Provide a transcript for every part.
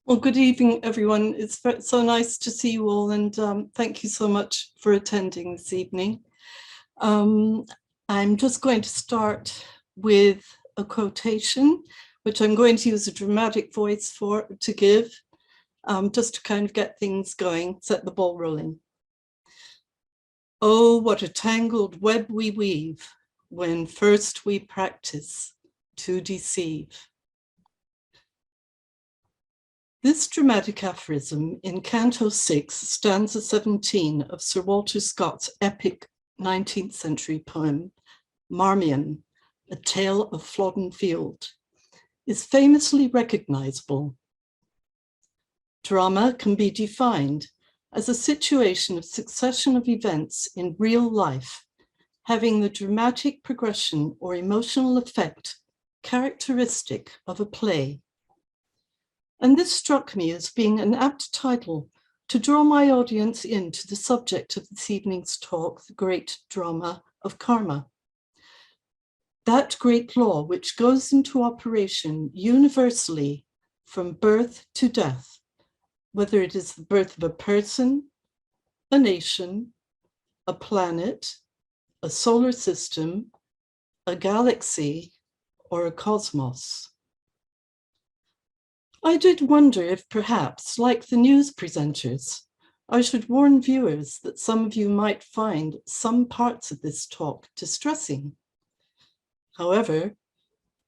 Well, good evening, everyone. It's so nice to see you all, and thank you so much for attending this evening. I'm just going to start with a quotation, which I'm going to use a dramatic voice to give, just to kind of get things going, set the ball rolling. Oh, what a tangled web we weave when first we practice to deceive. This dramatic aphorism in Canto 6, stanza 17 of Sir Walter Scott's epic 19th century poem, Marmion, A Tale of Flodden Field, is famously recognizable. Drama can be defined as a situation of succession of events in real life, having the dramatic progression or emotional effect characteristic of a play. And this struck me as being an apt title to draw my audience into the subject of this evening's talk, the great drama of karma. That great law which goes into operation universally from birth to death, whether it is the birth of a person, a nation, a planet, a solar system, a galaxy, or a cosmos. I did wonder if perhaps, like the news presenters, I should warn viewers that some of you might find some parts of this talk distressing. However,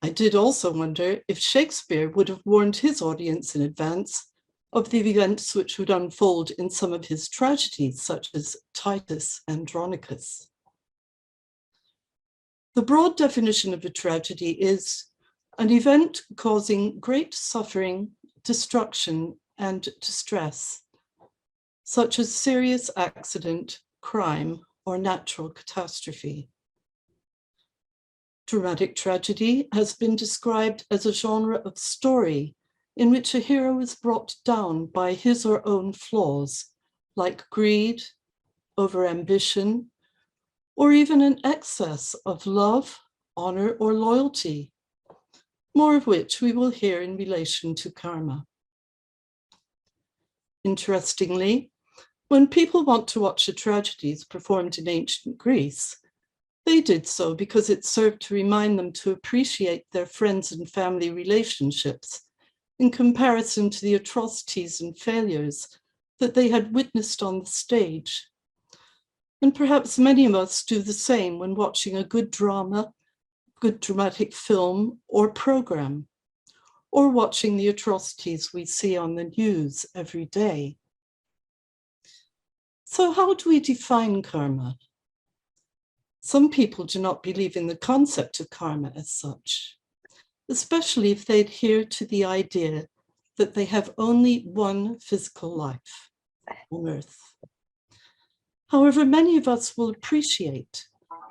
I did also wonder if Shakespeare would have warned his audience in advance of the events which would unfold in some of his tragedies, such as Titus Andronicus. The broad definition of a tragedy is an event causing great suffering, destruction, and distress, such as serious accident, crime, or natural catastrophe. Dramatic tragedy has been described as a genre of story in which a hero is brought down by his or own flaws, like greed, overambition, or even an excess of love, honor, or loyalty, more of which we will hear in relation to karma. Interestingly, when people want to watch the tragedies performed in ancient Greece, they did so because it served to remind them to appreciate their friends and family relationships in comparison to the atrocities and failures that they had witnessed on the stage. And perhaps many of us do the same when watching a good drama, good dramatic film or program, or watching the atrocities we see on the news every day. So how do we define karma? Some people do not believe in the concept of karma as such, especially if they adhere to the idea that they have only one physical life on Earth. However, many of us will appreciate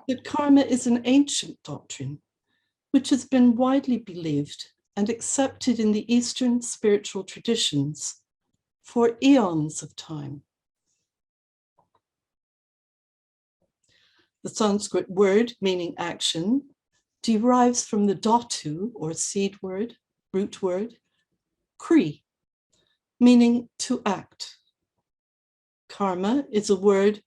that karma is an ancient doctrine, which has been widely believed and accepted in the Eastern spiritual traditions for eons of time. The Sanskrit word meaning action derives from the dhatu, or seed word, root word, kri, meaning to act. Karma is a word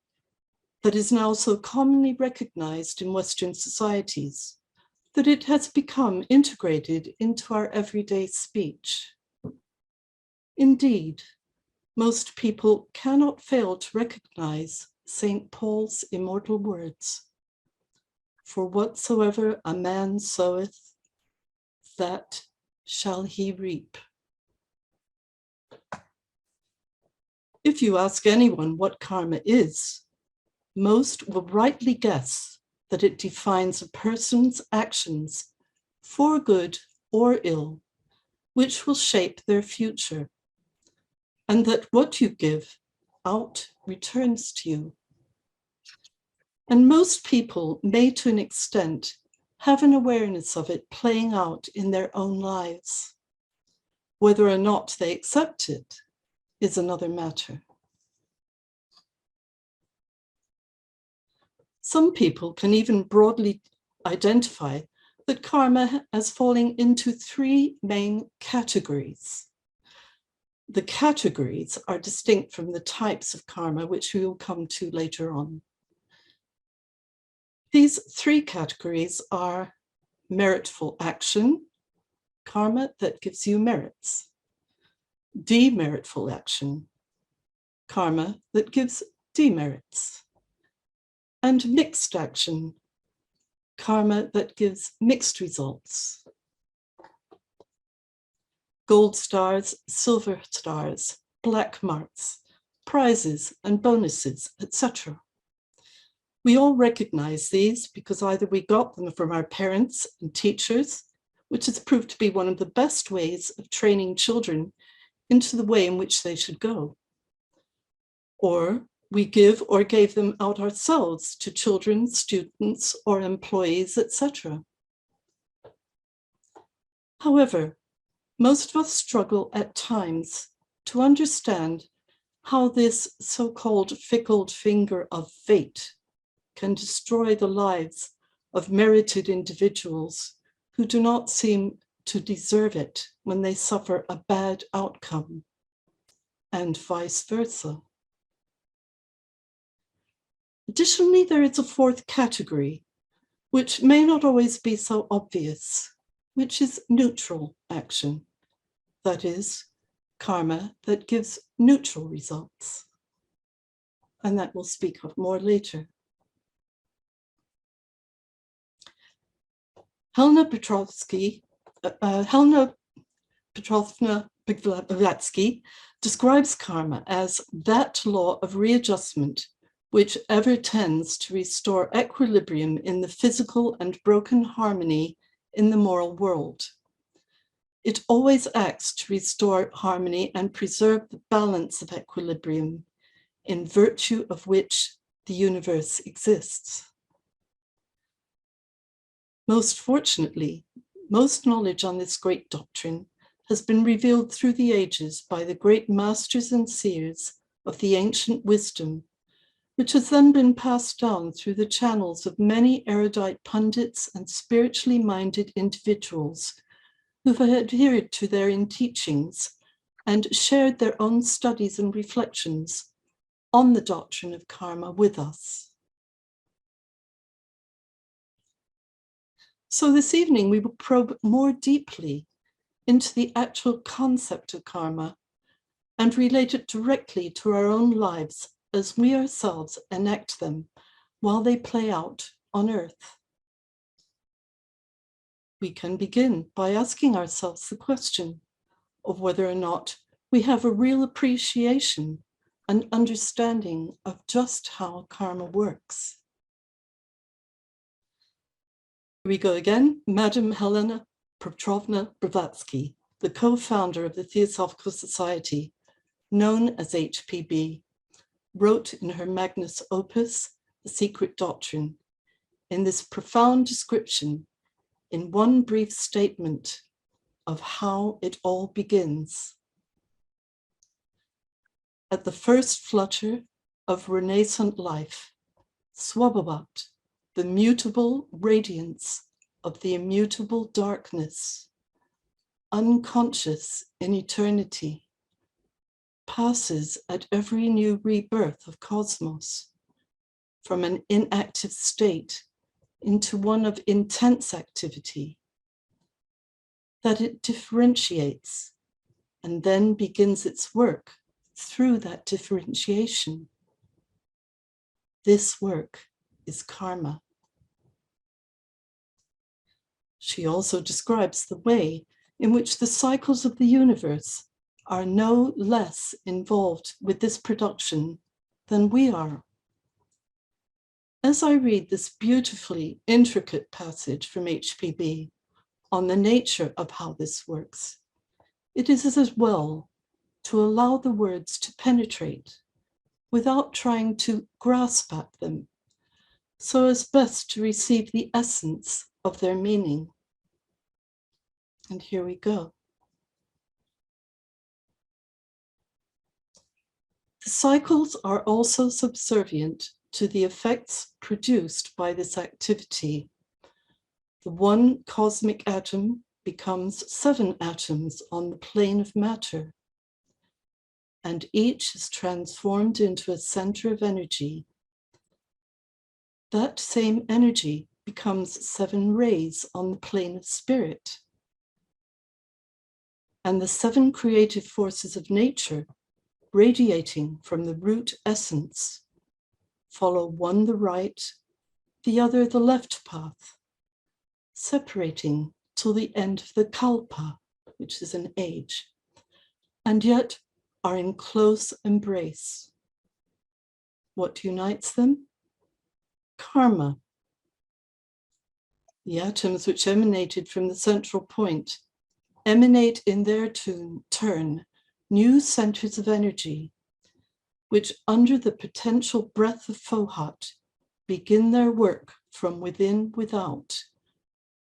that is now so commonly recognized in Western societies that it has become integrated into our everyday speech. Indeed, most people cannot fail to recognize St. Paul's immortal words, "For whatsoever a man soweth, that shall he reap." If you ask anyone what karma is, most will rightly guess that it defines a person's actions for good or ill, which will shape their future, and that what you give out returns to you. And most people may, to an extent, have an awareness of it playing out in their own lives. Whether or not they accept it is another matter. Some people can even broadly identify that karma as falling into three main categories. The categories are distinct from the types of karma, which we will come to later on. These three categories are meritful action, karma that gives you merits; demeritful action, karma that gives demerits; and mixed action, karma that gives mixed results. Gold stars, silver stars, black marks, prizes and bonuses, etc. We all recognize these because either we got them from our parents and teachers, which has proved to be one of the best ways of training children into the way in which they should go, or we give or gave them out ourselves to children, students, or employees, etc. However, most of us struggle at times to understand how this so-called fickle finger of fate can destroy the lives of merited individuals who do not seem to deserve it when they suffer a bad outcome, and vice versa. Additionally, there is a fourth category, which may not always be so obvious, which is neutral action. That is, karma that gives neutral results. And that we'll speak of more later. Helena Petrovna Blavatsky describes karma as that law of readjustment which ever tends to restore equilibrium in the physical and broken harmony in the moral world. It always acts to restore harmony and preserve the balance of equilibrium, in virtue of which the universe exists. Most fortunately, most knowledge on this great doctrine has been revealed through the ages by the great masters and seers of the ancient wisdom, which has then been passed down through the channels of many erudite pundits and spiritually minded individuals who have adhered to their teachings and shared their own studies and reflections on the doctrine of karma with us. So this evening we will probe more deeply into the actual concept of karma and relate it directly to our own lives as we ourselves enact them while they play out on earth. We can begin by asking ourselves the question of whether or not we have a real appreciation and understanding of just how karma works. Here we go again. Madame Helena Petrovna Blavatsky, the co-founder of the Theosophical Society, known as HPB, wrote in her magnus opus, The Secret Doctrine, in this profound description, in one brief statement of how it all begins. At the first flutter of renascent life, Swabhavat, the mutable radiance of the immutable darkness, unconscious in eternity, passes at every new rebirth of cosmos from an inactive state into one of intense activity, that it differentiates and then begins its work through that differentiation. This work is karma. She also describes the way in which the cycles of the universe are no less involved with this production than we are. As I read this beautifully intricate passage from HPB on the nature of how this works, it is as well to allow the words to penetrate without trying to grasp at them, so as best to receive the essence of their meaning. And here we go. The cycles are also subservient to the effects produced by this activity. The one cosmic atom becomes 7 atoms on the plane of matter. and each is transformed into a center of energy. That same energy becomes 7 rays on the plane of spirit. And the 7 creative forces of nature, radiating from the root essence, follow one the right, the other the left path, separating till the end of the kalpa, which is an age, and yet are in close embrace. What unites them? Karma. The atoms which emanated from the central point emanate in their turn new centers of energy, which under the potential breath of Fohat begin their work from within without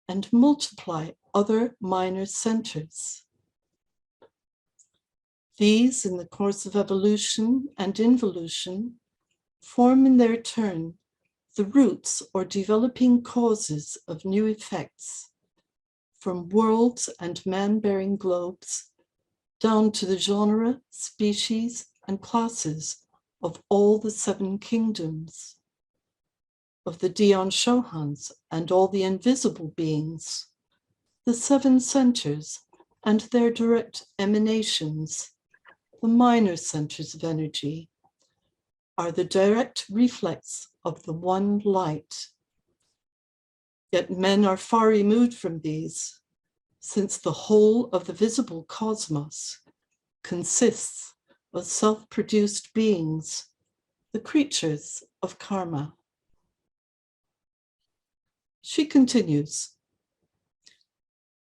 and multiply other minor centers. These, in the course of evolution and involution, form in their turn the roots or developing causes of new effects, from worlds and man-bearing globes down to the genre, species, and classes of all the 7 kingdoms, of the Dion Shohans and all the invisible beings, the 7 centers and their direct emanations, the minor centers of energy, are the direct reflex of the one light. Yet men are far removed from these, since the whole of the visible cosmos consists of self-produced beings, the creatures of karma. She continues,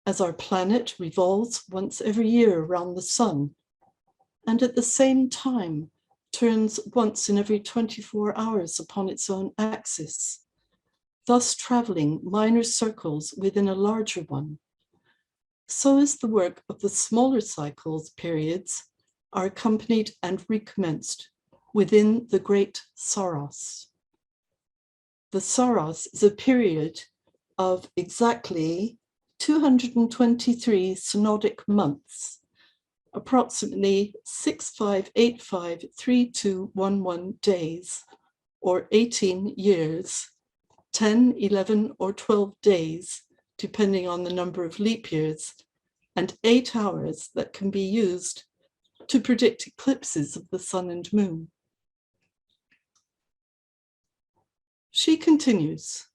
as our planet revolves once every year around the sun, and at the same time turns once in every 24 hours upon its own axis, thus traveling minor circles within a larger one, so is the work of the smaller cycles periods are accompanied and recommenced within the great Saros. The Saros is a period of exactly 223 synodic months, approximately 65853211 days, or 18 years, 10, 11, or 12 days, depending on the number of leap years, and 8 hours that can be used to predict eclipses of the sun and moon. She continues,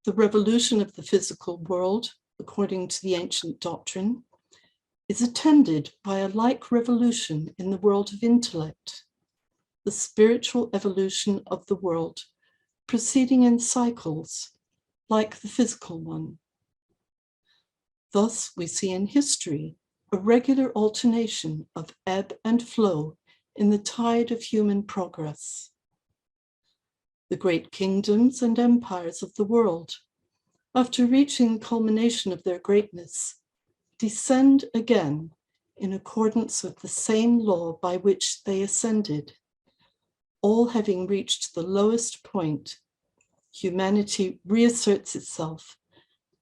the revolution of the physical world, according to the ancient doctrine, is attended by a like revolution in the world of intellect, the spiritual evolution of the world, proceeding in cycles, like the physical one. Thus, we see in history a regular alternation of ebb and flow in the tide of human progress. The great kingdoms and empires of the world, after reaching the culmination of their greatness, descend again in accordance with the same law by which they ascended. All having reached the lowest point, humanity reasserts itself,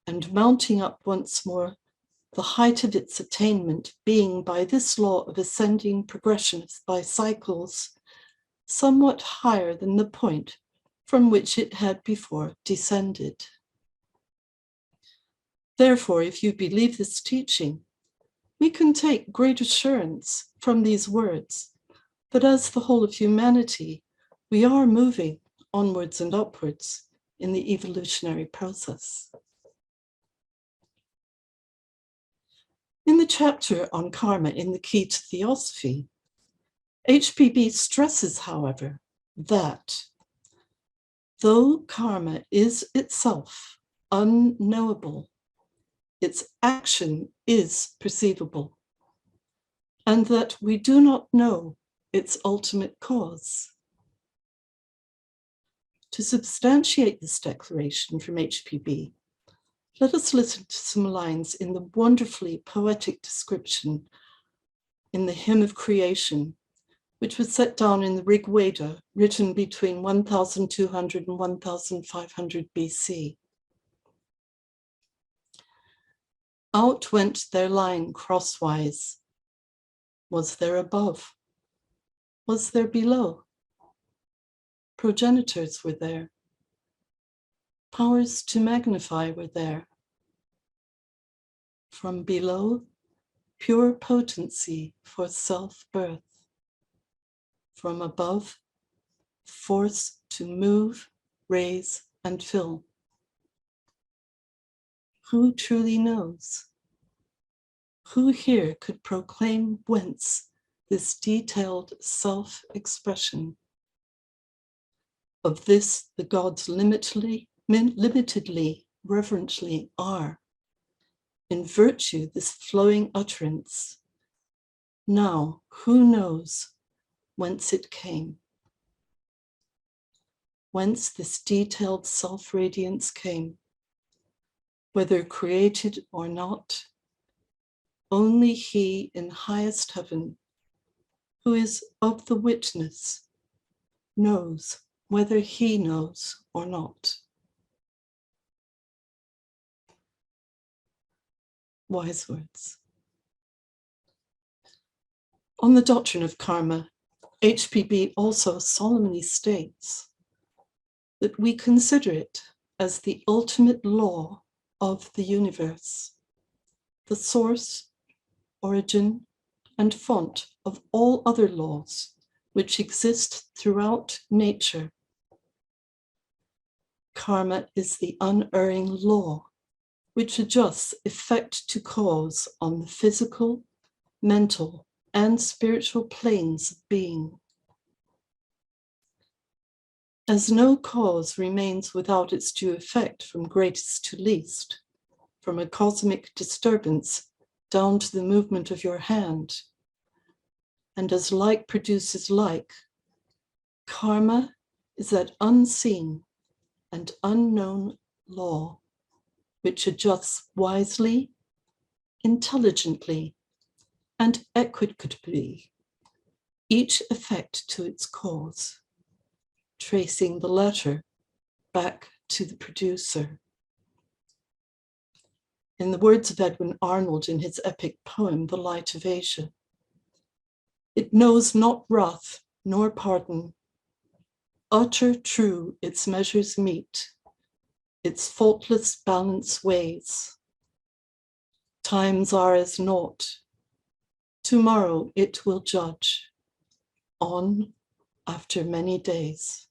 and mounting up once more, the height of its attainment being by this law of ascending progression by cycles, somewhat higher than the point from which it had before descended. Therefore, if you believe this teaching, we can take great assurance from these words that as the whole of humanity, we are moving onwards and upwards in the evolutionary process. In the chapter on karma in the Key to Theosophy, HPB stresses, however, that though karma is itself unknowable, its action is perceivable, and that we do not know its ultimate cause. To substantiate this declaration from HPB, let us listen to some lines in the wonderfully poetic description in the Hymn of Creation, which was set down in the Rig Veda, written between 1200 and 1500 BC. Out went their line crosswise. Was there above? Was there below? Progenitors were there. Powers to magnify were there. From below, pure potency for self-birth. From above, force to move, raise, and fill. Who truly knows? Who here could proclaim whence this detailed self-expression? Of this the gods limitedly, reverently are. In virtue, this flowing utterance. Now, who knows whence it came? Whence this detailed self-radiance came? Whether created or not, only he in highest heaven, who is of the witness, knows whether he knows or not. Wise words. On the doctrine of karma, HPB also solemnly states that we consider it as the ultimate law of the universe, the source, origin, and font of all other laws which exist throughout nature. Karma is the unerring law which adjusts effect to cause on the physical, mental, and spiritual planes of being. As no cause remains without its due effect from greatest to least, from a cosmic disturbance down to the movement of your hand, and as like produces like, karma is that unseen and unknown law which adjusts wisely, intelligently, and equitably each effect to its cause, tracing the latter back to the producer. In the words of Edwin Arnold in his epic poem, The Light of Asia, it knows not wrath nor pardon, utter true its measures meet, its faultless balance weighs. Times are as naught, tomorrow it will judge, on after many days.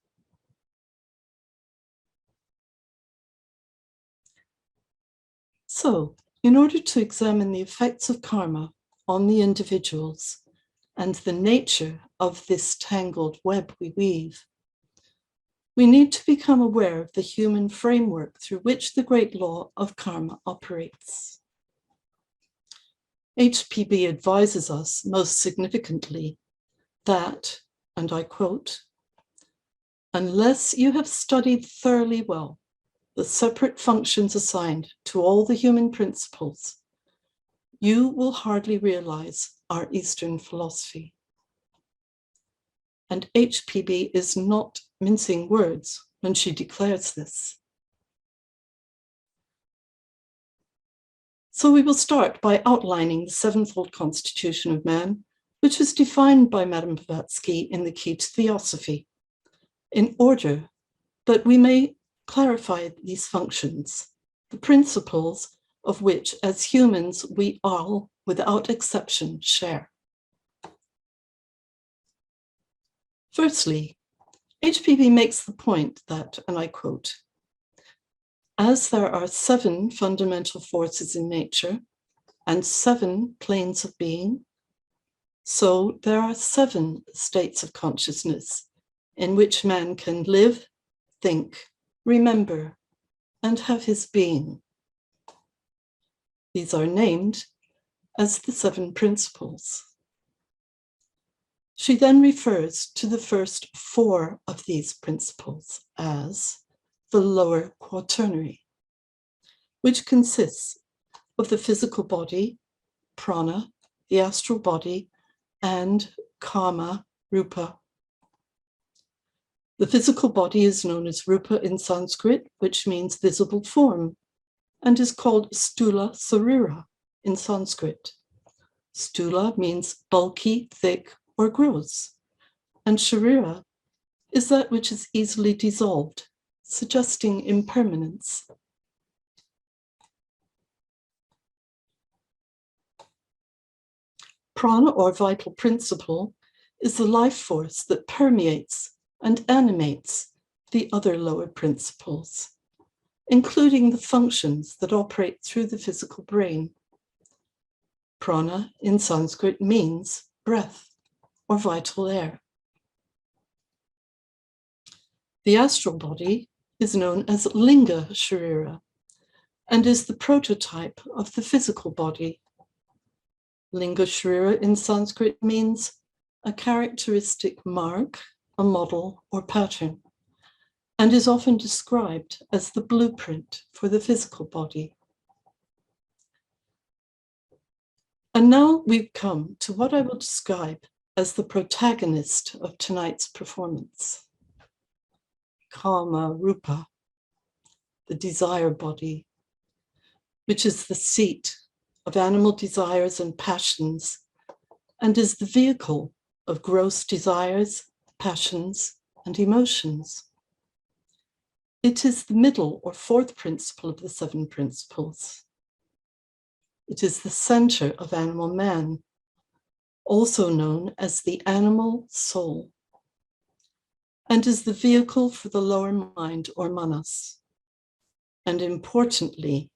So, in order to examine the effects of karma on the individuals and the nature of this tangled web we weave, we need to become aware of the human framework through which the great law of karma operates. HPB advises us most significantly that, and I quote, "Unless you have studied thoroughly well the separate functions assigned to all the human principles, you will hardly realize our Eastern philosophy." And HPB is not mincing words when she declares this. So we will start by outlining the sevenfold constitution of man, which is defined by Madame Blavatsky in the Key to Theosophy, in order that we may clarify these functions, the principles of which as humans we all, without exception, share. Firstly, HPB makes the point that, and I quote, "As there are 7 fundamental forces in nature and 7 planes of being, so there are 7 states of consciousness in which man can live, think, remember, and have his being. These are named as the 7 principles." She then refers to the first 4 of these principles as the lower quaternary, which consists of the physical body, prana, the astral body, and kama, rupa. The physical body is known as rupa in Sanskrit, which means visible form, and is called stula sarira in Sanskrit. Stula means bulky, thick, or gross, and Sharira is that which is easily dissolved, suggesting impermanence. Prana, or vital principle, is the life force that permeates and animates the other lower principles, including the functions that operate through the physical brain. Prana in Sanskrit means breath or vital air. The astral body is known as Linga Sharira and is the prototype of the physical body. Linga Sharira in Sanskrit means a characteristic mark, a model, or pattern, and is often described as the blueprint for the physical body. And now we've come to what I will describe as the protagonist of tonight's performance. Kama Rupa, the desire body, which is the seat of animal desires and passions, and is the vehicle of gross desires, passions, and emotions. It is the middle or fourth principle of the seven principles. It is the center of animal man, also known as the animal soul, and is the vehicle for the lower mind or manas, and importantly,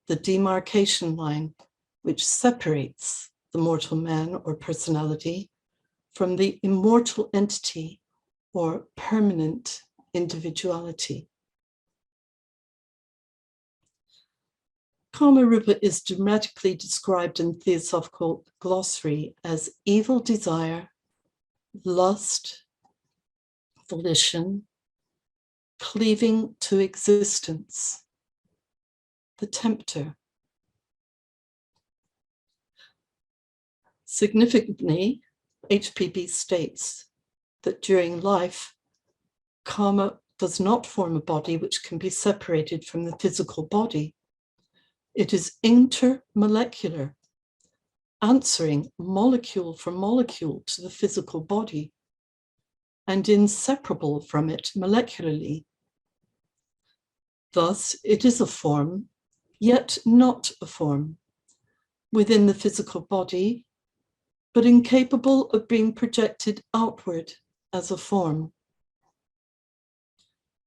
the demarcation line which separates the mortal man or personality from the immortal entity or permanent individuality. Kamarupa is dramatically described in Theosophical Glossary as evil desire, lust, volition, cleaving to existence, the tempter. Significantly, HPB states that during life, karma does not form a body which can be separated from the physical body. It is intermolecular, answering molecule for molecule to the physical body, and inseparable from it molecularly. Thus, it is a form, yet not a form, within the physical body, but incapable of being projected outward as a form.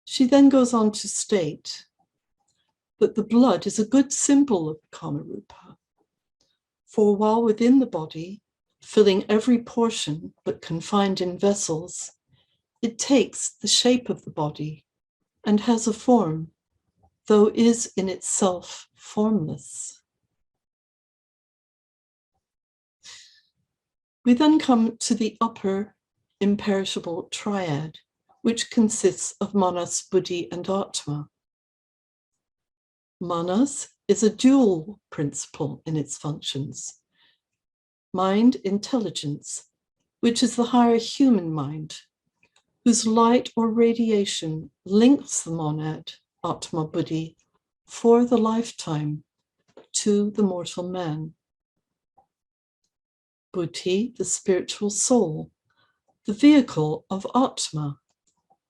She then goes on to state that the blood is a good symbol of Kamarupa, for while within the body, filling every portion but confined in vessels, it takes the shape of the body and has a form, though is in itself formless. We then come to the upper imperishable triad, which consists of Manas, Buddhi, and Atma. Manas is a dual principle in its functions. Mind, intelligence, which is the higher human mind, whose light or radiation links the monad, Atma Buddhi, for the lifetime to the mortal man. Buddhi, the spiritual soul, the vehicle of Atma,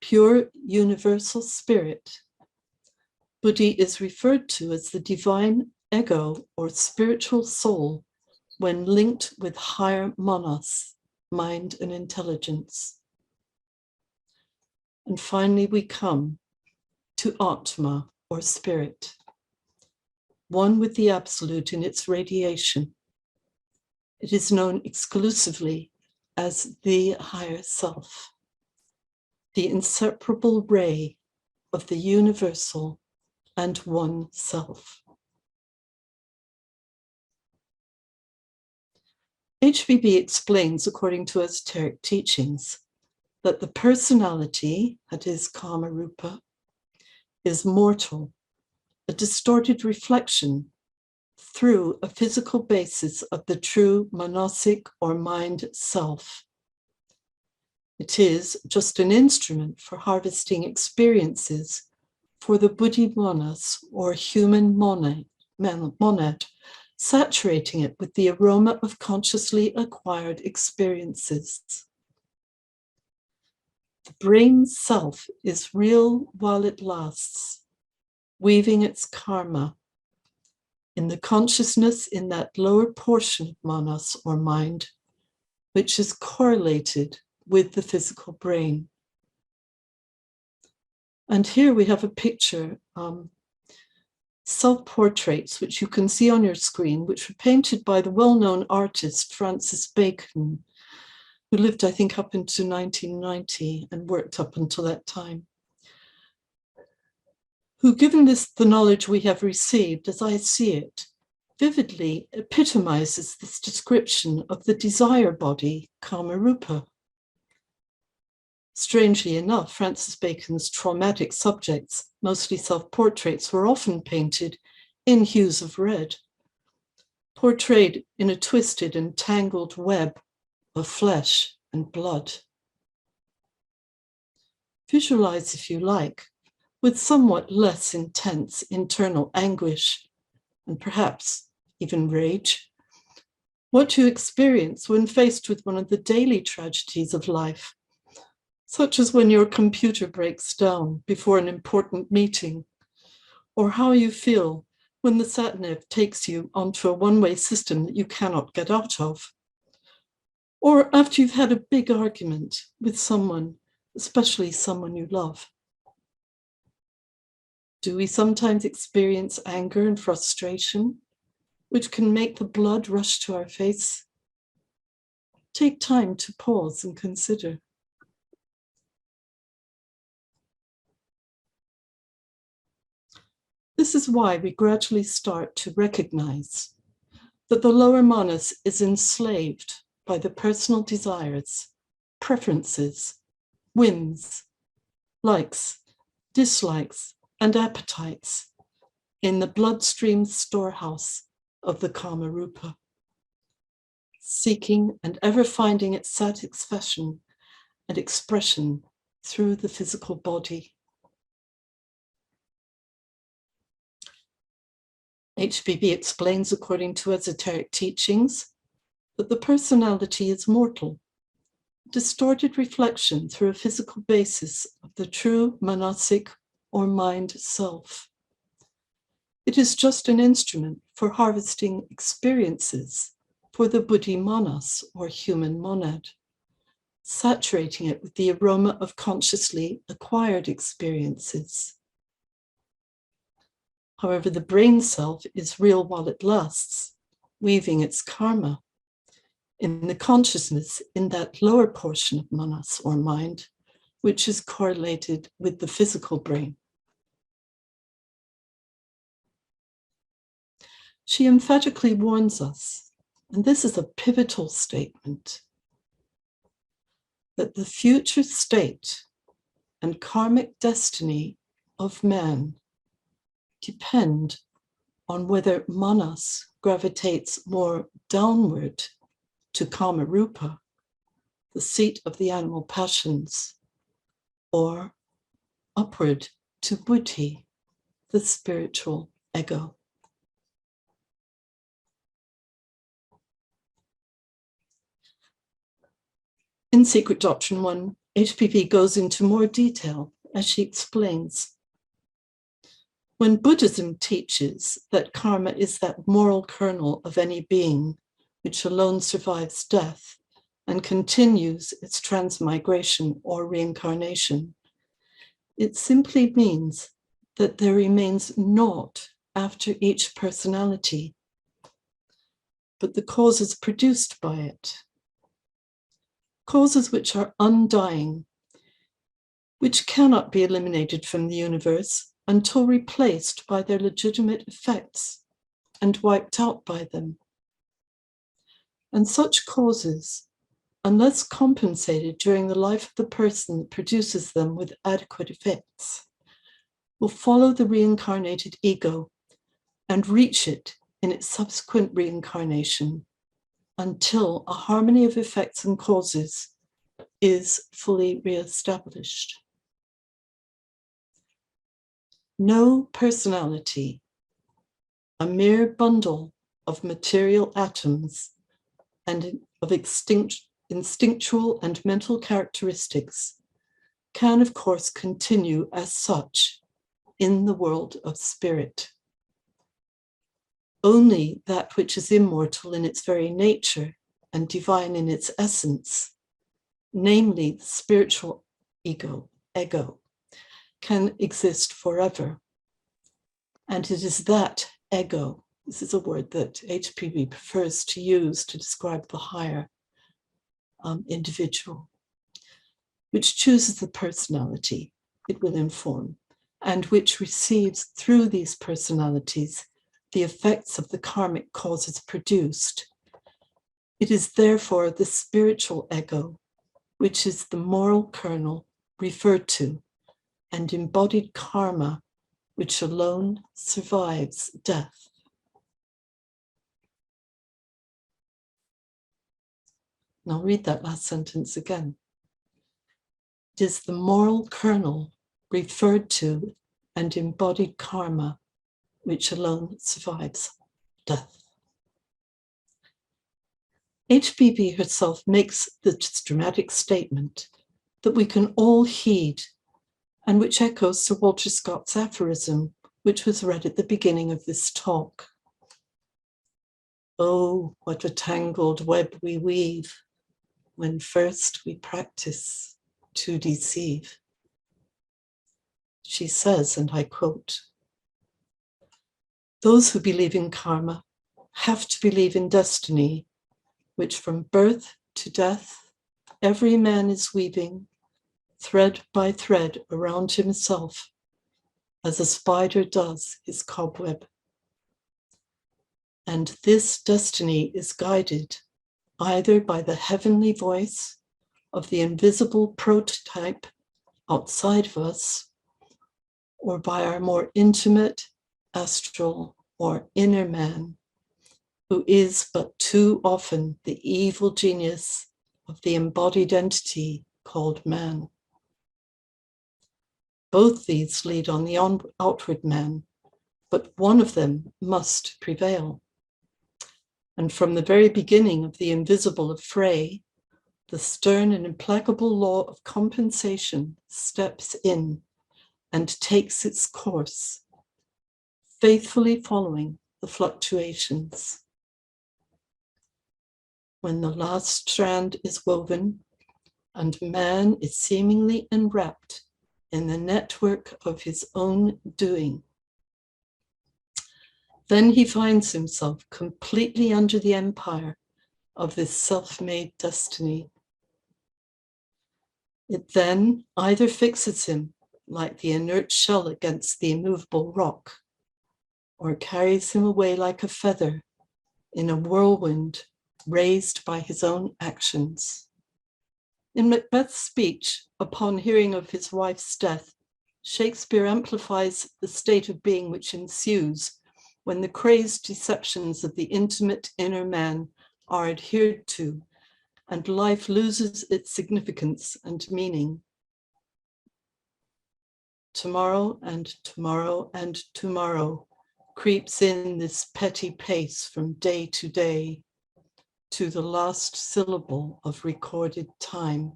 pure universal spirit. Buddhi is referred to as the divine ego or spiritual soul when linked with higher manas, mind and intelligence. And finally, we come to Atma or spirit, one with the absolute in its radiation. It is known exclusively as the higher self, the inseparable ray of the universal and one self. HBB explains, according to esoteric teachings, that the personality, that is Kamarupa, is mortal, a distorted reflection through a physical basis of the true manasic or mind self. It is just an instrument for harvesting experiences for the Buddhi manas or human monad, saturating it with the aroma of consciously acquired experiences. The brain self is real while it lasts, weaving its karma in the consciousness in that lower portion of manas or mind, which is correlated with the physical brain. And here we have a picture, self-portraits, which you can see on your screen, which were painted by the well-known artist Francis Bacon, who lived, I think, up into 1990 and worked up until that time, who, given the knowledge we have received, as I see it, vividly epitomizes this description of the desire body, Kamarupa. Strangely enough, Francis Bacon's traumatic subjects, mostly self-portraits, were often painted in hues of red, portrayed in a twisted and tangled web of flesh and blood. Visualize, if you like, with somewhat less intense internal anguish, and perhaps even rage, what you experience when faced with one of the daily tragedies of life, such as when your computer breaks down before an important meeting, or how you feel when the sat-nav takes you onto a one-way system that you cannot get out of, or after you've had a big argument with someone, especially someone you love. Do we sometimes experience anger and frustration, which can make the blood rush to our face? Take time to pause and consider. This is why we gradually start to recognize that the lower manas is enslaved by the personal desires, preferences, whims, likes, dislikes, and appetites in the bloodstream storehouse of the Kamarupa, seeking and ever finding its satisfaction and expression through the physical body. HBB explains, according to esoteric teachings, that the personality is mortal, distorted reflection through a physical basis of the true manasic or mind self. It is just an instrument for harvesting experiences for the buddhi manas or human monad, saturating it with the aroma of consciously acquired experiences. However, the brain self is real while it lasts, weaving its karma in the consciousness in that lower portion of manas or mind, which is correlated with the physical brain. She emphatically warns us, and this is a pivotal statement, that the future state and karmic destiny of man depend on whether manas gravitates more downward to Kamarupa, the seat of the animal passions, or upward to buddhi, the spiritual ego. In Secret Doctrine 1, HPV goes into more detail as she explains. When Buddhism teaches that karma is that moral kernel of any being which alone survives death and continues its transmigration or reincarnation, it simply means that there remains naught after each personality, but the causes produced by it. Causes which are undying, which cannot be eliminated from the universe until replaced by their legitimate effects and wiped out by them. And such causes, unless compensated during the life of the person that produces them with adequate effects, will follow the reincarnated ego and reach it in its subsequent reincarnation until a harmony of effects and causes is fully re-established. No personality, a mere bundle of material atoms and of instinctual and mental characteristics can, of course, continue as such in the world of spirit. Only that which is immortal in its very nature and divine in its essence, namely the spiritual ego, can exist forever. And it is that ego, this is a word that HPB prefers to use to describe the higher individual, which chooses the personality it will inform, and which receives through these personalities the effects of the karmic causes produced. It is therefore the spiritual ego, which is the moral kernel referred to, and embodied karma, which alone survives death. And I'll read that last sentence again. It is the moral kernel referred to and embodied karma, which alone survives death. HBB herself makes this dramatic statement that we can all heed, and which echoes Sir Walter Scott's aphorism, which was read at the beginning of this talk. Oh, what a tangled web we weave when first we practice to deceive. She says, and I quote, "Those who believe in karma have to believe in destiny, which from birth to death, every man is weaving thread by thread around himself, as a spider does his cobweb. And this destiny is guided either by the heavenly voice of the invisible prototype outside of us, or by our more intimate, astral, or inner man, who is but too often the evil genius of the embodied entity called man. Both these lead on the outward man, but one of them must prevail. And from the very beginning of the invisible affray, the stern and implacable law of compensation steps in and takes its course, faithfully following the fluctuations. When the last strand is woven and man is seemingly enwrapped in the network of his own doing, then he finds himself completely under the empire of this self-made destiny. It then either fixes him like the inert shell against the immovable rock, or carries him away like a feather in a whirlwind raised by his own actions. In Macbeth's speech, upon hearing of his wife's death, Shakespeare amplifies the state of being which ensues when the crazed deceptions of the intimate inner man are adhered to and life loses its significance and meaning. Tomorrow and tomorrow and tomorrow creeps in this petty pace from day to day to the last syllable of recorded time.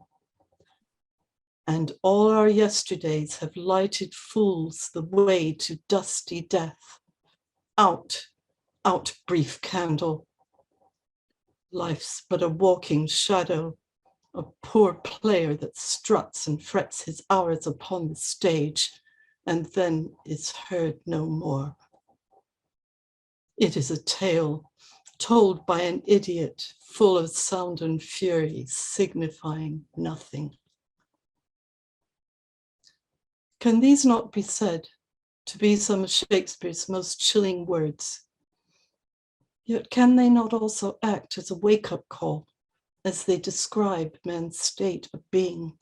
And all our yesterdays have lighted fools the way to dusty death. Out, out, brief candle. Life's but a walking shadow, a poor player that struts and frets his hours upon the stage and then is heard no more. It is a tale told by an idiot, full of sound and fury, signifying nothing." Can these not be said to be some of Shakespeare's most chilling words? Yet can they not also act as a wake-up call as they describe man's state of being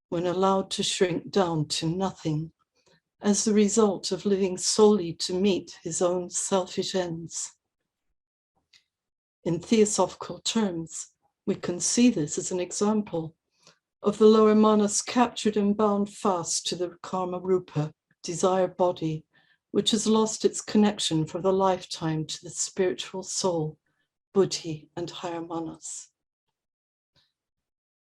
when allowed to shrink down to nothing as the result of living solely to meet his own selfish ends? In theosophical terms, we can see this as an example of the lower manas captured and bound fast to the karma rupa, desire body, which has lost its connection for the lifetime to the spiritual soul, Buddhi and higher manas.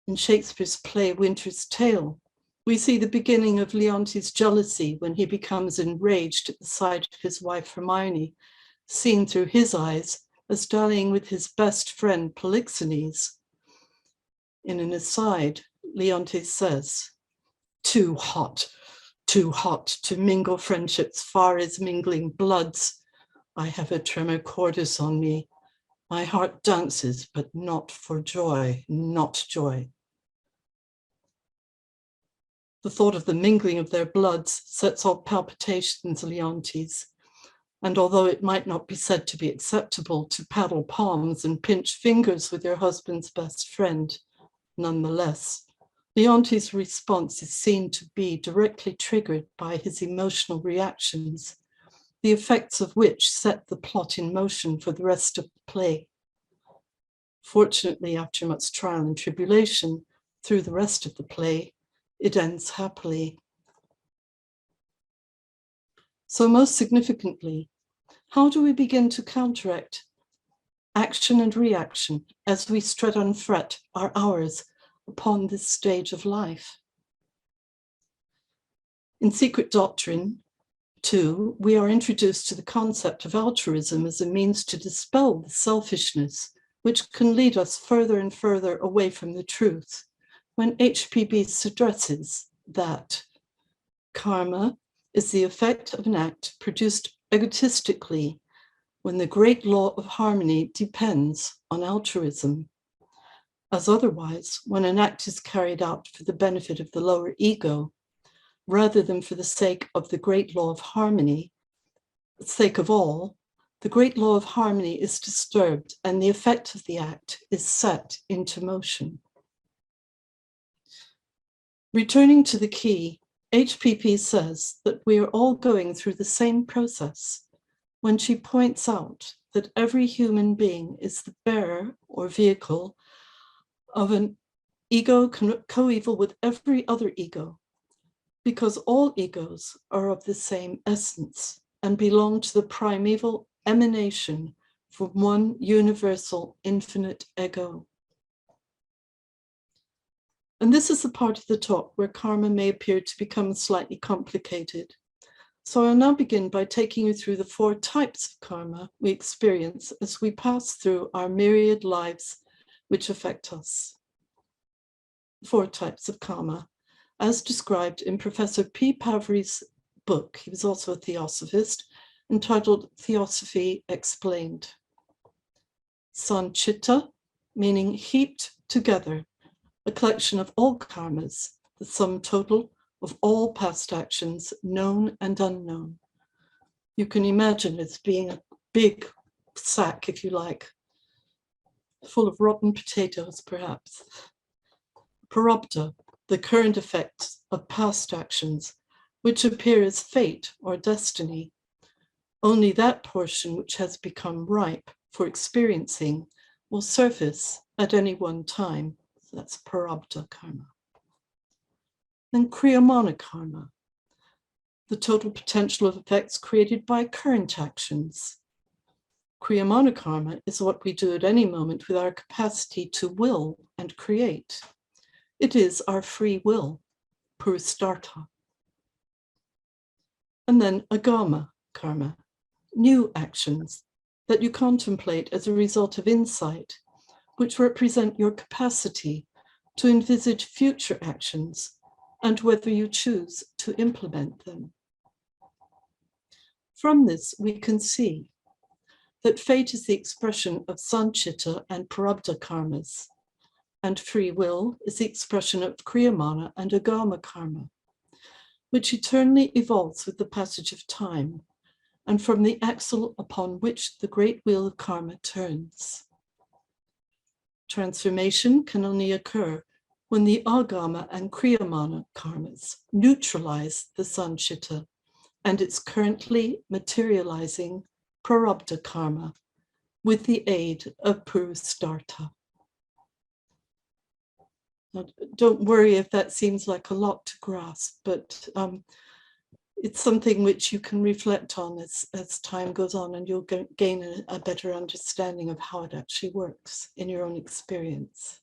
In Shakespeare's play Winter's Tale, we see the beginning of Leontes' jealousy when he becomes enraged at the sight of his wife Hermione, seen through his eyes as dallying with his best friend Polixenes. In an aside, Leontes says, too hot to mingle friendships far as mingling bloods. I have a tremor cordis on me. My heart dances, but not for joy, not joy. The thought of the mingling of their bloods sets off palpitations, Leontes, and although it might not be said to be acceptable to paddle palms and pinch fingers with your husband's best friend, nonetheless, Leontes' response is seen to be directly triggered by his emotional reactions, the effects of which set the plot in motion for the rest of the play. Fortunately, after much trial and tribulation, through the rest of the play, it ends happily. So most significantly, how do we begin to counteract action and reaction as we strut and fret our hours upon this stage of life? In Secret Doctrine 2, we are introduced to the concept of altruism as a means to dispel the selfishness, which can lead us further and further away from the truth, when HPB stresses that karma is the effect of an act produced egotistically when the great law of harmony depends on altruism. As otherwise, when an act is carried out for the benefit of the lower ego, rather than for the sake of the great law of harmony, the sake of all, the great law of harmony is disturbed and the effect of the act is set into motion. Returning to the key, HPP says that we are all going through the same process when she points out that every human being is the bearer or vehicle of an ego coeval with every other ego, because all egos are of the same essence and belong to the primeval emanation from one universal infinite ego. And this is the part of the talk where karma may appear to become slightly complicated. So I'll now begin by taking you through the 4 types of karma we experience as we pass through our myriad lives which affect us. 4 types of karma, as described in Professor P. Pavri's book. He was also a theosophist, entitled Theosophy Explained. Sanchita, meaning heaped together, a collection of all karmas, the sum total of all past actions, known and unknown. You can imagine it as being a big sack, if you like, full of rotten potatoes, perhaps. Prarabdha, the current effects of past actions, which appear as fate or destiny. Only that portion which has become ripe for experiencing will surface at any one time. That's Prarabdha karma. Then Kriyamana karma, the total potential of effects created by current actions. Kriyamana karma is what we do at any moment with our capacity to will and create. It is our free will, Purustartha. And then Agama karma, new actions that you contemplate as a result of insight, which represent your capacity to envisage future actions and whether you choose to implement them. From this, we can see that fate is the expression of Sanchita and Prarabdha karmas, and free will is the expression of Kriyamana and Agama karma, which eternally evolves with the passage of time and from the axle upon which the great wheel of karma turns. Transformation can only occur when the Agama and Kriyamana karmas neutralize the Sanchita and its currently materializing Prarabdha karma with the aid of Purustartha. Now, don't worry if that seems like a lot to grasp, but It's something which you can reflect on as time goes on, and you'll gain a better understanding of how it actually works in your own experience.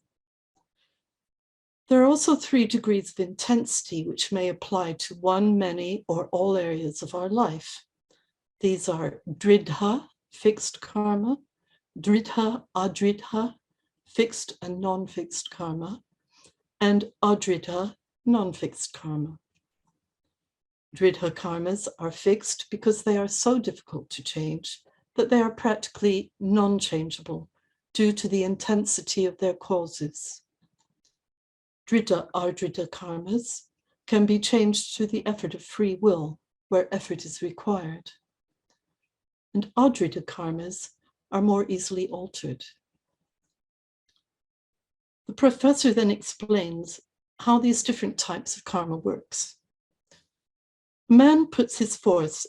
There are also 3 degrees of intensity which may apply to one, many, or all areas of our life. These are dridha, fixed karma, dridha, adridha, fixed and non-fixed karma, and adridha, non-fixed karma. Dridha karmas are fixed because they are so difficult to change that they are practically non-changeable due to the intensity of their causes. Dridha adridha karmas can be changed through the effort of free will, where effort is required. And adridha karmas are more easily altered. The professor then explains how these different types of karma works. Man pits his force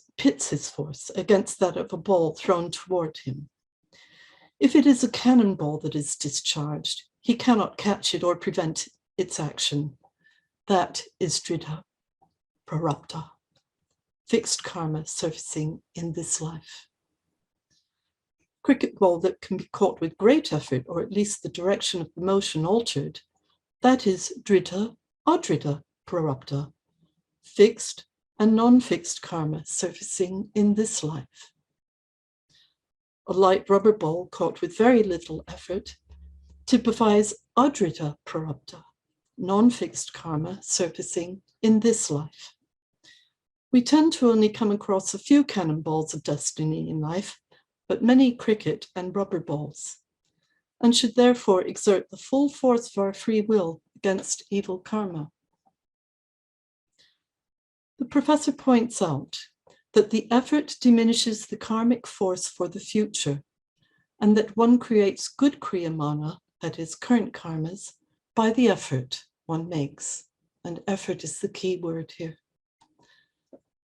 against that of a ball thrown toward him. If it is a cannonball that is discharged, he cannot catch it or prevent its action. That is dridha prarabdha, fixed karma surfacing in this life. Cricket ball that can be caught with great effort, or at least the direction of the motion altered, that is dridha adridha prarabdha, fixed and non-fixed karma surfacing in this life. A light rubber ball caught with very little effort typifies adridha prarabdha, non-fixed karma surfacing in this life. We tend to only come across a few cannonballs of destiny in life, but many cricket and rubber balls, and should therefore exert the full force of our free will against evil karma. The professor points out that the effort diminishes the karmic force for the future, and that one creates good kriyamana, that is, current karmas, by the effort one makes. And effort is the key word here.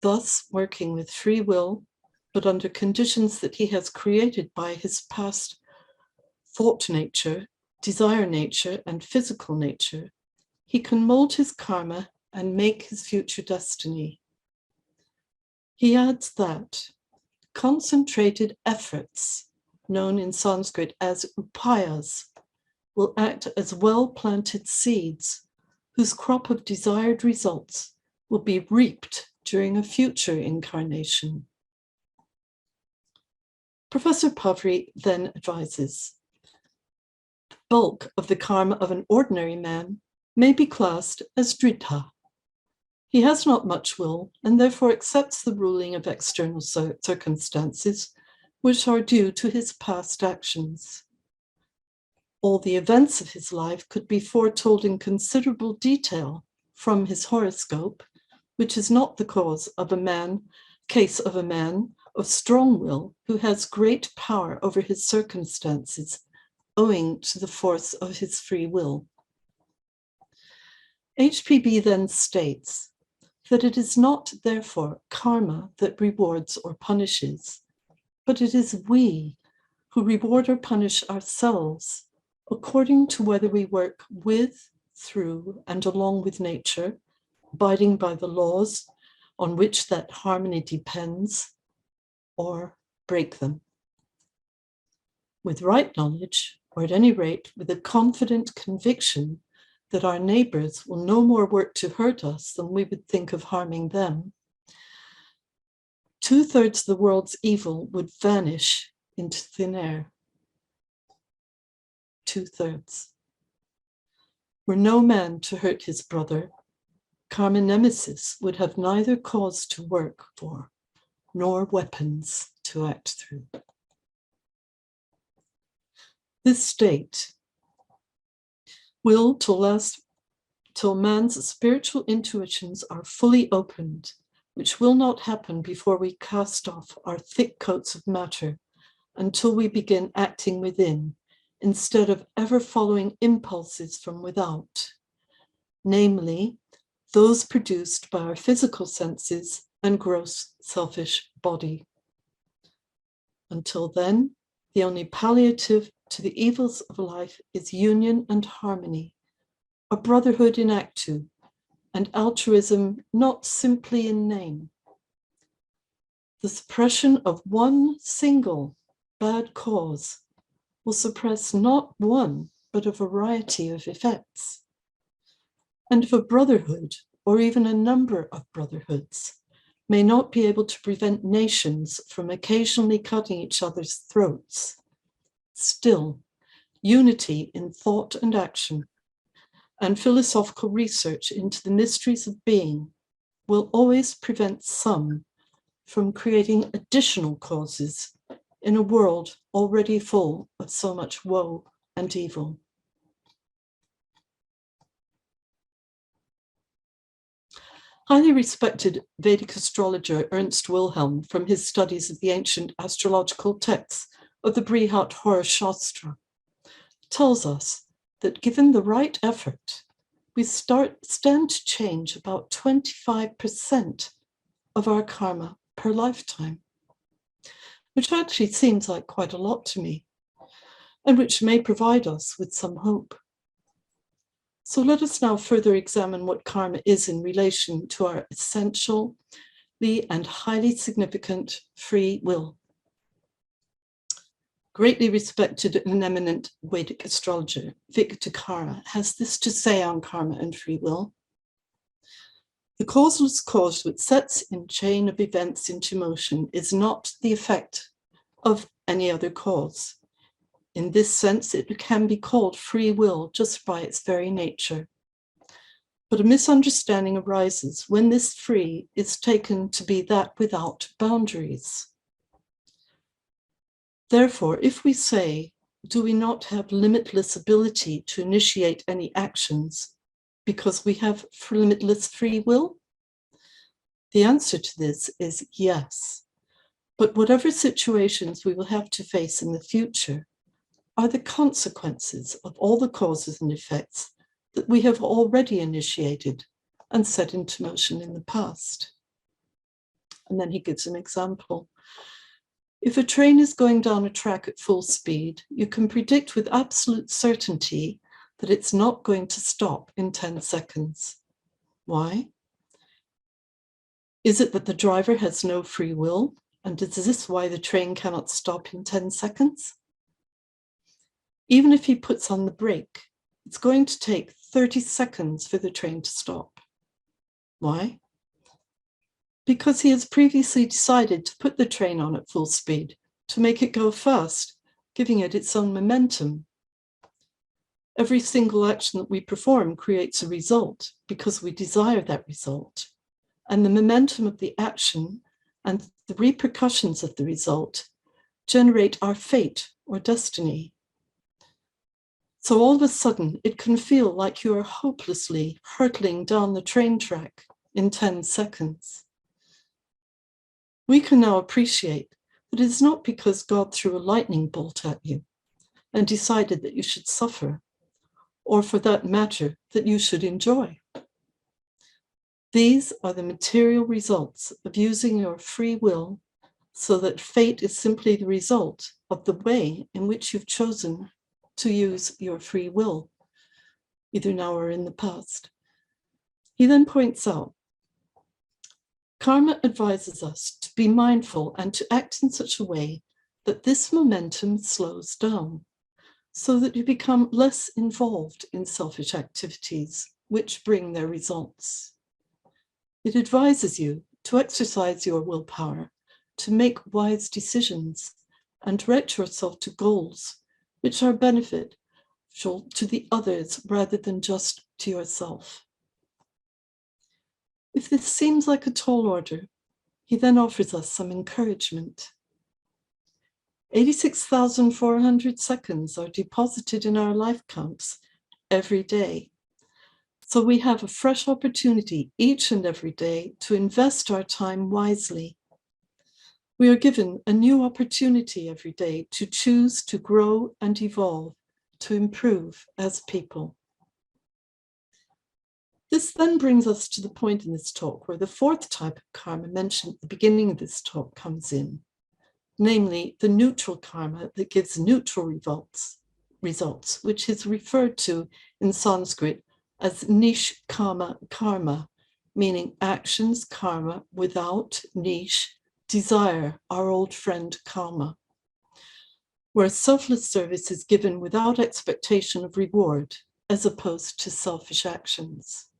Thus, working with free will, but under conditions that he has created by his past thought nature, desire nature, and physical nature, he can mold his karma and make his future destiny. He adds that concentrated efforts, known in Sanskrit as upayas, will act as well-planted seeds whose crop of desired results will be reaped during a future incarnation. Professor Pavri then advises, the bulk of the karma of an ordinary man may be classed as dridha. He has not much will and therefore accepts the ruling of external circumstances which are due to his past actions. All the events of his life could be foretold in considerable detail from his horoscope, which is not the case of a man of strong will who has great power over his circumstances owing to the force of his free will. HPB then states that it is not, therefore, karma that rewards or punishes, but it is we who reward or punish ourselves according to whether we work with, through, and along with nature, abiding by the laws on which that harmony depends, or break them. With right knowledge, or at any rate with a confident conviction that our neighbors will no more work to hurt us than we would think of harming them, 2/3 of the world's evil would vanish into thin air. 2/3. Were no man to hurt his brother, karma nemesis would have neither cause to work for, nor weapons to act through. This state will last till man's spiritual intuitions are fully opened, which will not happen before we cast off our thick coats of matter until we begin acting within, instead of ever following impulses from without, namely, those produced by our physical senses and gross selfish body. Until then, the only palliative to the evils of life is union and harmony, a brotherhood in actu, and altruism not simply in name, The suppression of one single bad cause will suppress not one, but a variety of effects. And if a brotherhood, or even a number of brotherhoods, may not be able to prevent nations from occasionally cutting each other's throats, still, unity in thought and action, and philosophical research into the mysteries of being will always prevent some from creating additional causes in a world already full of so much woe and evil. Highly respected Vedic astrologer Ernst Wilhelm, from his studies of the ancient astrological texts of the Brihat Hora Shastra, tells us that given the right effort, we stand to change about 25% of our karma per lifetime, which actually seems like quite a lot to me, and which may provide us with some hope. So let us now further examine what karma is in relation to our essentially and highly significant free will. Greatly respected and eminent Vedic astrologer Victor Kara has this to say on karma and free will. The causeless cause which sets in chain of events into motion is not the effect of any other cause. In this sense, it can be called free will just by its very nature. But a misunderstanding arises when this free is taken to be that without boundaries. Therefore, if we say, do we not have limitless ability to initiate any actions because we have limitless free will? The answer to this is yes. But whatever situations we will have to face in the future are the consequences of all the causes and effects that we have already initiated and set into motion in the past. And then he gives an example. If a train is going down a track at full speed, you can predict with absolute certainty that it's not going to stop in 10 seconds. Why? Is it that the driver has no free will? And is this why the train cannot stop in 10 seconds? Even if he puts on the brake, it's going to take 30 seconds for the train to stop. Why? Because he has previously decided to put the train on at full speed, to make it go fast, giving it its own momentum. Every single action that we perform creates a result because we desire that result. And the momentum of the action and the repercussions of the result generate our fate or destiny. So all of a sudden, it can feel like you are hopelessly hurtling down the train track in 10 seconds. We can now appreciate that it is not because God threw a lightning bolt at you and decided that you should suffer, or for that matter, that you should enjoy. These are the material results of using your free will, so that fate is simply the result of the way in which you've chosen to use your free will, either now or in the past. He then points out, karma advises us to be mindful and to act in such a way that this momentum slows down, so that you become less involved in selfish activities which bring their results. It advises you to exercise your willpower, to make wise decisions, and direct yourself to goals which are beneficial to the others rather than just to yourself. If this seems like a tall order, he then offers us some encouragement. 86,400 seconds are deposited in our life counts every day. So we have a fresh opportunity each and every day to invest our time wisely. We are given a new opportunity every day to choose to grow and evolve, to improve as people. This then brings us to the point in this talk where the fourth type of karma mentioned at the beginning of this talk comes in, namely the neutral karma that gives neutral results, which is referred to in Sanskrit as nishkama karma, meaning actions karma without nish, desire, our old friend karma, where selfless service is given without expectation of reward, as opposed to selfish actions.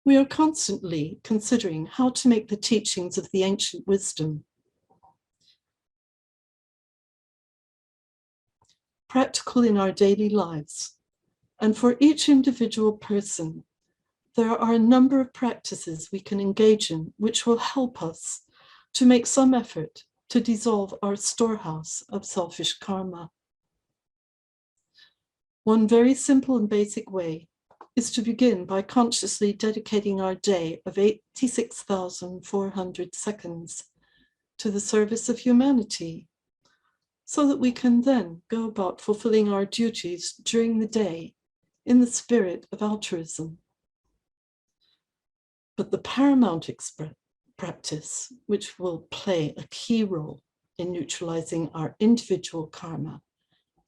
We are constantly considering how to make the teachings of the ancient wisdom practical in our daily lives. And for each individual person, there are a number of practices we can engage in which will help us to make some effort to dissolve our storehouse of selfish karma. One very simple and basic way is to begin by consciously dedicating our day of 86,400 seconds to the service of humanity, so that we can then go about fulfilling our duties during the day in the spirit of altruism. But the paramount practice, which will play a key role in neutralizing our individual karma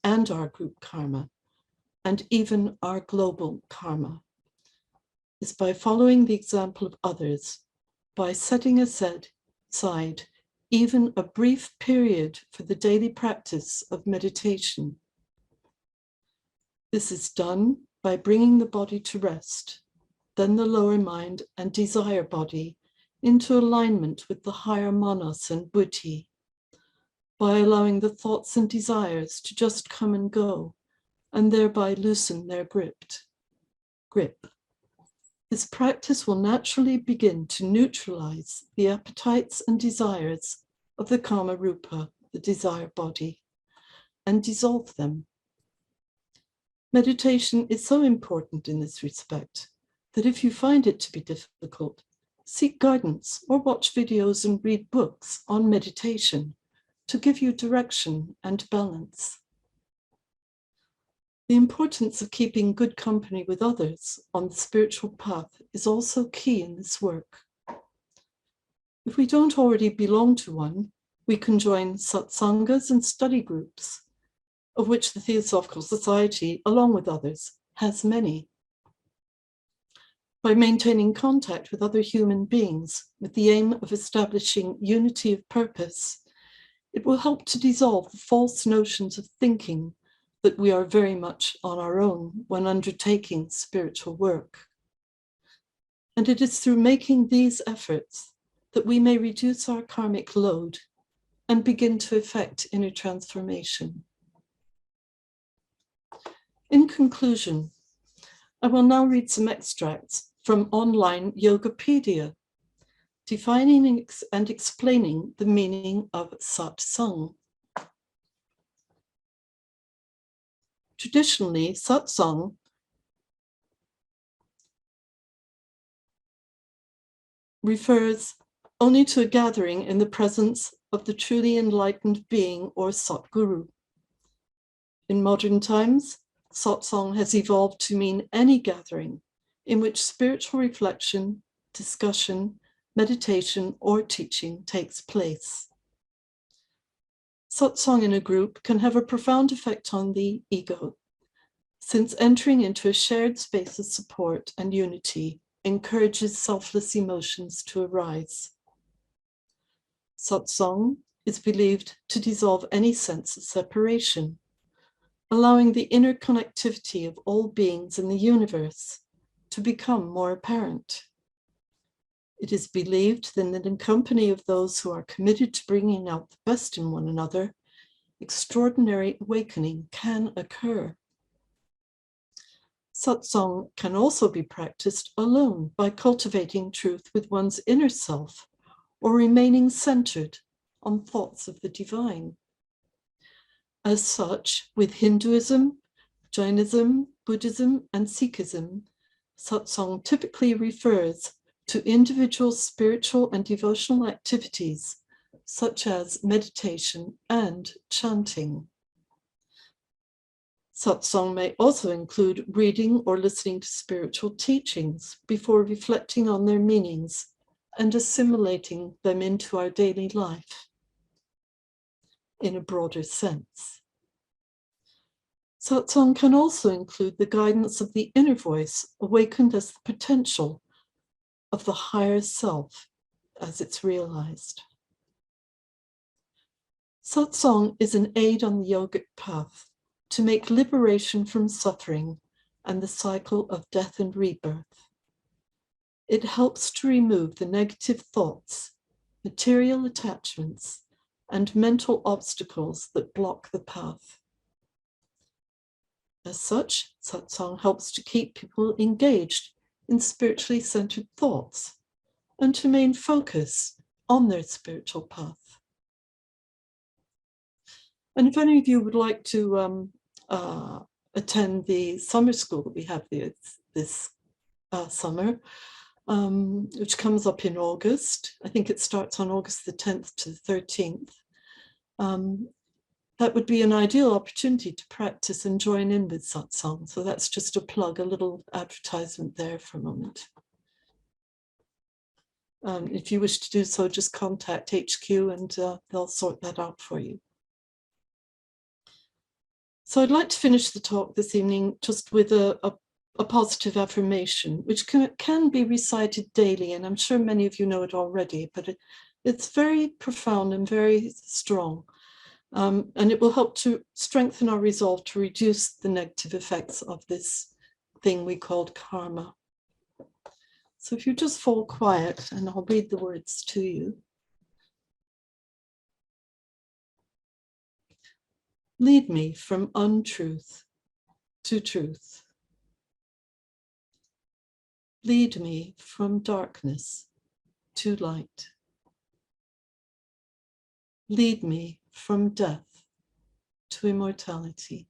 and our group karma, and even our global karma, is by following the example of others, by setting aside even a brief period for the daily practice of meditation. This is done by bringing the body to rest, then the lower mind and desire body into alignment with the higher manas and buddhi, by allowing the thoughts and desires to just come and go, and thereby loosen their grip. This practice will naturally begin to neutralize the appetites and desires of the kama rupa, the desire body, and dissolve them. Meditation is so important in this respect that if you find it to be difficult, seek guidance or watch videos and read books on meditation to give you direction and balance. The importance of keeping good company with others on the spiritual path is also key in this work. If we don't already belong to one, we can join satsangas and study groups, of which the Theosophical Society, along with others, has many. By maintaining contact with other human beings with the aim of establishing unity of purpose, it will help to dissolve the false notions of thinking that we are very much on our own when undertaking spiritual work. And it is through making these efforts that we may reduce our karmic load and begin to effect inner transformation. In conclusion, I will now read some extracts from online Yogapedia, defining and explaining the meaning of satsang. Traditionally, satsang refers only to a gathering in the presence of the truly enlightened being or Satguru. In modern times, satsang has evolved to mean any gathering in which spiritual reflection, discussion, meditation, or teaching takes place. Satsang in a group can have a profound effect on the ego, since entering into a shared space of support and unity encourages selfless emotions to arise. Satsang is believed to dissolve any sense of separation, allowing the inner connectivity of all beings in the universe to become more apparent. It is believed that in the company of those who are committed to bringing out the best in one another, extraordinary awakening can occur. Satsang can also be practiced alone by cultivating truth with one's inner self or remaining centered on thoughts of the divine. As such, with Hinduism, Jainism, Buddhism, and Sikhism, satsang typically refers to individual spiritual and devotional activities such as meditation and chanting. Satsang may also include reading or listening to spiritual teachings before reflecting on their meanings and assimilating them into our daily life in a broader sense. Satsang can also include the guidance of the inner voice awakened as the potential of the higher self as it's realized. Satsang is an aid on the yogic path to make liberation from suffering and the cycle of death and rebirth. It helps to remove the negative thoughts, material attachments, and mental obstacles that block the path. As such, satsang helps to keep people engaged in spiritually centered thoughts and to maintain focus on their spiritual path. And if any of you would like to attend the summer school that we have this summer, which comes up in August, I think it starts on August the 10th to the 13th, that would be an ideal opportunity to practice and join in with satsang. So that's just a plug, a little advertisement there for a moment. If you wish to do so, just contact HQ and they'll sort that out for you. So I'd like to finish the talk this evening just with a positive affirmation, which can be recited daily, and I'm sure many of you know it already, but it's very profound and very strong. And it will help to strengthen our resolve to reduce the negative effects of this thing we called karma. So if you just fall quiet, and I'll read the words to you. Lead me from untruth to truth. Lead me from darkness to light. Lead me from death to immortality.